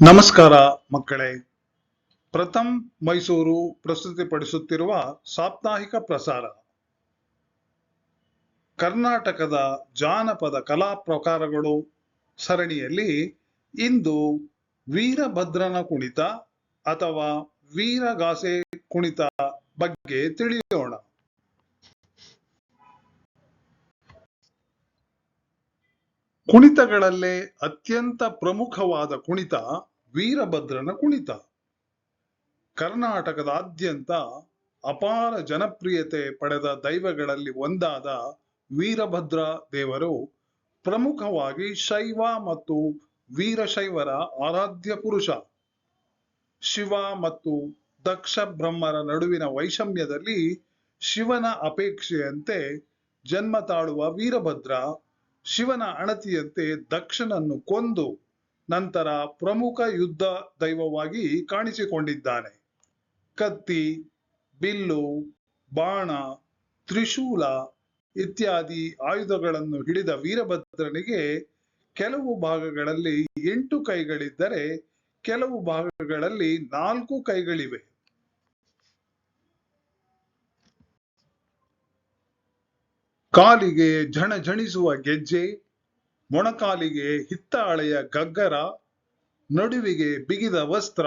ನಮಸ್ಕಾರ ಮಕ್ಕಳೇ. ಪ್ರಥಮ್ ಮೈಸೂರು ಪ್ರಸ್ತುತಿಪಡಿಸುತ್ತಿರುವ ಸಾಪ್ತಾಹಿಕ ಪ್ರಸಾರ ಕರ್ನಾಟಕದ ಜಾನಪದ ಕಲಾ ಪ್ರಕಾರಗಳು ಸರಣಿಯಲ್ಲಿ ಇಂದು ವೀರಭದ್ರನ ಕುಣಿತ ಅಥವಾ ವೀರಗಾಸೆ ಕುಣಿತ ಬಗ್ಗೆ ತಿಳಿಯೋಣ. ಕುಣಿತಗಳಲ್ಲೇ ಅತ್ಯಂತ ಪ್ರಮುಖವಾದ ಕುಣಿತ ವೀರಭದ್ರನ ಕುಣಿತ. ಕರ್ನಾಟಕದಾದ್ಯಂತ ಅಪಾರ ಜನಪ್ರಿಯತೆ ಪಡೆದ ದೈವಗಳಲ್ಲಿ ಒಂದಾದ ವೀರಭದ್ರ ದೇವರು ಪ್ರಮುಖವಾಗಿ ಶೈವ ಮತ್ತು ವೀರಶೈವರ ಆರಾಧ್ಯ ಪುರುಷ. ಶಿವ ಮತ್ತು ದಕ್ಷ ಬ್ರಹ್ಮರ ನಡುವಿನ ವೈಷಮ್ಯದಲ್ಲಿ ಶಿವನ ಅಪೇಕ್ಷೆಯಂತೆ ಜನ್ಮ ತಾಳುವ ವೀರಭದ್ರ ಶಿವನ ಅಣತಿಯಂತೆ ದಕ್ಷನನ್ನು ಕೊಂದು ನಂತರ ಪ್ರಮುಖ ಯುದ್ಧ ದೈವವಾಗಿ ಕಾಣಿಸಿಕೊಂಡಿದ್ದಾನೆ. ಕತ್ತಿ, ಬಿಲ್ಲು, ಬಾಣ, ತ್ರಿಶೂಲ ಇತ್ಯಾದಿ ಆಯುಧಗಳನ್ನು ಹಿಡಿದ ವೀರಭದ್ರನಿಗೆ ಕೆಲವು ಭಾಗಗಳಲ್ಲಿ 8 ಕೈಗಳಿದ್ದರೆ ಕೆಲವು ಭಾಗಗಳಲ್ಲಿ 4 ಕೈಗಳಿವೆ. ಕಾಲಿಗೆ ಝಣಝಣಿಸುವ ಗೆಜ್ಜೆ, ಮೊಣಕಾಲಿಗೆ ಹಿತ್ತಾಳೆಯ ಗಗ್ಗರ, ನಡುವಿಗೆ ಬಿಗಿದ ವಸ್ತ್ರ,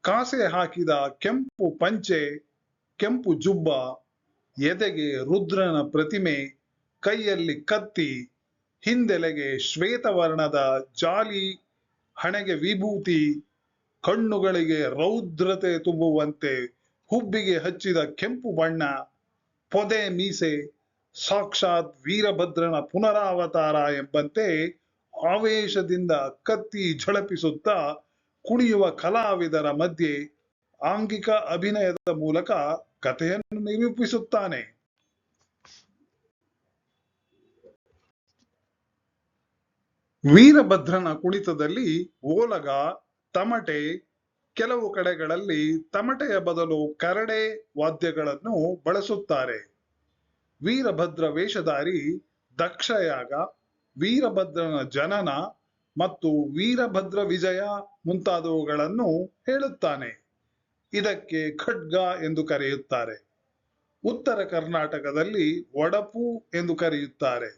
ಕಾಸೆ ಹಾಕಿದ ಕೆಂಪು ಪಂಚೆ, ಕೆಂಪು ಜುಬ್ಬ, ಎದೆಗೆ ರುದ್ರನ ಪ್ರತಿಮೆ, ಕೈಯಲ್ಲಿ ಕತ್ತಿ, ಹಿಂದೆಲೆಗೆ ಶ್ವೇತವರ್ಣದ ಜಾಲಿ, ಹಣೆಗೆ ವಿಭೂತಿ, ಕಣ್ಣುಗಳಿಗೆ ರೌದ್ರತೆ ತುಂಬುವಂತೆ ಹುಬ್ಬಿಗೆ ಹಚ್ಚಿದ ಕೆಂಪು ಬಣ್ಣ, ಪೊದೆ ಮೀಸೆ, ಸಾಕ್ಷಾತ್ ವೀರಭದ್ರನ ಪುನರಾವತಾರ ಎಂಬಂತೆ ಆವೇಶದಿಂದ ಕತ್ತಿ ಝಳಪಿಸುತ್ತಾ ಕುಣಿಯುವ ಕಲಾವಿದರ ಮಧ್ಯೆ ಆಂಗಿಕ ಅಭಿನಯದ ಮೂಲಕ ಕಥೆಯನ್ನು ನಿರೂಪಿಸುತ್ತಾನೆ. ವೀರಭದ್ರನ ಕುಣಿತದಲ್ಲಿ ಓಲಗ, ತಮಟೆ, ಕೆಲವು ಕಡೆಗಳಲ್ಲಿ ತಮಟೆಯ ಬದಲು ಕರಡೆ ವಾದ್ಯಗಳನ್ನು ಬಳಸುತ್ತಾರೆ. ವೀರಭದ್ರ ವೇಷಧಾರಿ ದಕ್ಷಯಾಗ, ವೀರಭದ್ರನ ಜನನ ಮತ್ತು ವೀರಭದ್ರ ವಿಜಯ ಮುಂತಾದವುಗಳನ್ನು ಹೇಳುತ್ತಾನೆ. ಇದಕ್ಕೆ ಖಡ್ಗ ಎಂದು ಕರೆಯುತ್ತಾರೆ. ಉತ್ತರ ಕರ್ನಾಟಕದಲ್ಲಿ ಒಡಪು ಎಂದು ಕರೆಯುತ್ತಾರೆ.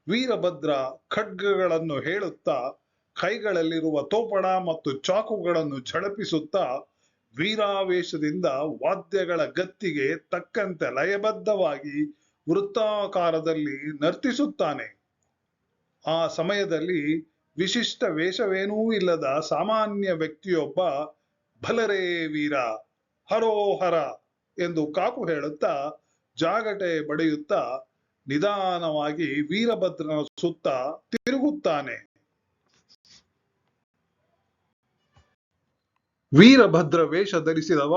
ವೀರಭದ್ರ ಖಡ್ಗಗಳನ್ನು ಹೇಳುತ್ತಾ ಕೈಗಳಲ್ಲಿರುವ ತೋಪಣ ಮತ್ತು ಚಾಕುಗಳನ್ನು ಝಳಪಿಸುತ್ತಾ ವೀರಾವೇಶದಿಂದ ವಾದ್ಯಗಳ ಗತ್ತಿಗೆ ತಕ್ಕಂತೆ ಲಯಬದ್ಧವಾಗಿ ವೃತ್ತಾಕಾರದಲ್ಲಿ ನರ್ತಿಸುತ್ತಾನೆ. ಆ ಸಮಯದಲ್ಲಿ ವಿಶಿಷ್ಟ ವೇಷವೇನೂ ಇಲ್ಲದ ಸಾಮಾನ್ಯ ವ್ಯಕ್ತಿಯೊಬ್ಬ ಭಲರೇ ವೀರ, ಹರೋಹರ ಎಂದು ಕಾಕು ಹೇಳುತ್ತಾ ಜಾಗಟೆ ಬಡಿಯುತ್ತಾ ನಿಧಾನವಾಗಿ ವೀರಭದ್ರನ ಸುತ್ತ ತಿರುಗುತ್ತಾನೆ. ವೀರಭದ್ರ ವೇಷ ಧರಿಸಿದವ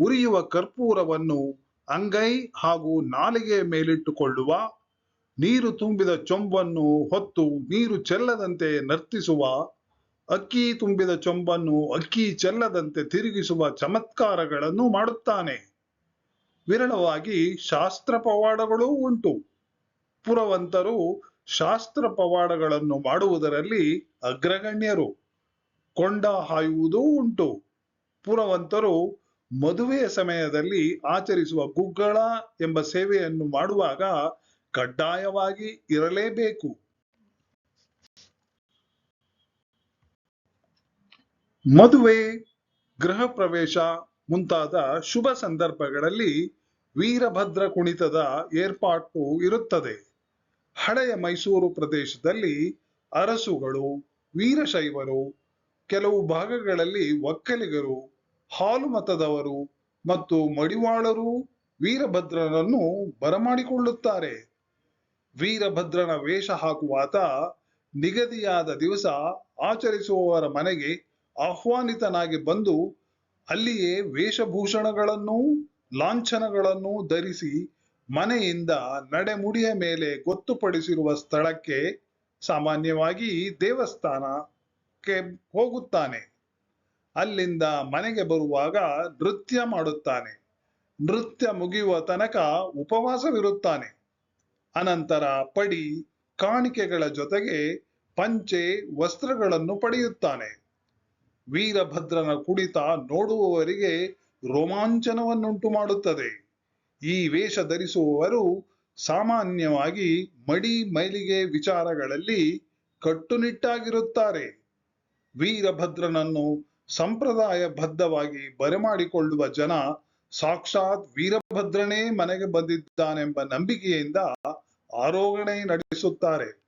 ಉರಿಯುವ ಕರ್ಪೂರವನ್ನು ಅಂಗೈ ಹಾಗೂ ನಾಲಿಗೆಯ ಮೇಲಿಟ್ಟುಕೊಳ್ಳುವ, ನೀರು ತುಂಬಿದ ಚೊಂಬನ್ನು ಹೊತ್ತು ನೀರು ಚೆಲ್ಲದಂತೆ ನರ್ತಿಸುವ, ಅಕ್ಕಿ ತುಂಬಿದ ಚೊಂಬನ್ನು ಅಕ್ಕಿ ಚೆಲ್ಲದಂತೆ ತಿರುಗಿಸುವ ಚಮತ್ಕಾರಗಳನ್ನು ಮಾಡುತ್ತಾನೆ. ವಿರಳವಾಗಿ ಶಾಸ್ತ್ರ ಪವಾಡಗಳೂ ಉಂಟು. ಪುರವಂತರು ಶಾಸ್ತ್ರ ಪವಾಡಗಳನ್ನು ಮಾಡುವುದರಲ್ಲಿ ಅಗ್ರಗಣ್ಯರು. ಕೊಂಡ ಹಾಯುವುದೂ ಉಂಟು. ಪುರವಂತರು ಮದುವೆಯ ಸಮಯದಲ್ಲಿ ಆಚರಿಸುವ ಗುಗ್ಗಳ ಎಂಬ ಸೇವೆಯನ್ನು ಮಾಡುವಾಗ ಕಡ್ಡಾಯವಾಗಿ ಇರಲೇಬೇಕು. ಮದುವೆ, ಗೃಹ ಪ್ರವೇಶ ಮುಂತಾದ ಶುಭ ಸಂದರ್ಭಗಳಲ್ಲಿ ವೀರಭದ್ರ ಕುಣಿತದ ಏರ್ಪಾಟು ಇರುತ್ತದೆ. ಹಳೆಯ ಮೈಸೂರು ಪ್ರದೇಶದಲ್ಲಿ ಅರಸುಗಳು, ವೀರಶೈವರು, ಕೆಲವು ಭಾಗಗಳಲ್ಲಿ ಒಕ್ಕಲಿಗರು, ಹಾಲು ಮತದವರು ಮತ್ತು ಮಡಿವಾಳರು ವೀರಭದ್ರನನ್ನು ಬರಮಾಡಿಕೊಳ್ಳುತ್ತಾರೆ. ವೀರಭದ್ರನ ವೇಷ ಹಾಕುವಾತ ನಿಗದಿಯಾದ ದಿವಸ ಆಚರಿಸುವವರ ಮನೆಗೆ ಆಹ್ವಾನಿತನಾಗಿ ಬಂದು ಅಲ್ಲಿಯೇ ವೇಷಭೂಷಣಗಳನ್ನೂ ಲಾಂಛನಗಳನ್ನೂ ಧರಿಸಿ ಮನೆಯಿಂದ ನಡೆಮುಡಿಯ ಮೇಲೆ ಗೊತ್ತುಪಡಿಸಿರುವ ಸ್ಥಳಕ್ಕೆ, ಸಾಮಾನ್ಯವಾಗಿ ದೇವಸ್ಥಾನಕ್ಕೆ ಹೋಗುತ್ತಾನೆ. ಅಲ್ಲಿಂದ ಮನೆಗೆ ಬರುವಾಗ ನೃತ್ಯ ಮಾಡುತ್ತಾನೆ. ನೃತ್ಯ ಮುಗಿಯುವ ತನಕ ಉಪವಾಸವಿರುತ್ತಾನೆ. ಅನಂತರ ಪಡಿ, ಕಾಣಿಕೆಗಳ ಜೊತೆಗೆ ಪಂಚೆ, ವಸ್ತ್ರಗಳನ್ನು ಪಡೆಯುತ್ತಾನೆ. ವೀರಭದ್ರನ ಕುಣಿತ ನೋಡುವವರಿಗೆ ರೋಮಾಂಚನವನ್ನುಂಟು ಮಾಡುತ್ತದೆ. ಈ ವೇಷ ಧರಿಸುವವರು ಸಾಮಾನ್ಯವಾಗಿ ಮಡಿ ಮೈಲಿಗೆ ವಿಚಾರಗಳಲ್ಲಿ ಕಟ್ಟುನಿಟ್ಟಾಗಿರುತ್ತಾರೆ. ವೀರಭದ್ರನನ್ನು ಸಂಪ್ರದಾಯಬದ್ಧವಾಗಿ ಬರಮಾಡಿಕೊಳ್ಳುವ ಜನ ಸಾಕ್ಷಾತ್ ವೀರಭದ್ರನೇ ಮನೆಗೆ ಬಂದಿದ್ದಾನೆಂಬ ನಂಬಿಕೆಯಿಂದ ಆರೋಹಣೆ ನಡೆಸುತ್ತಾರೆ.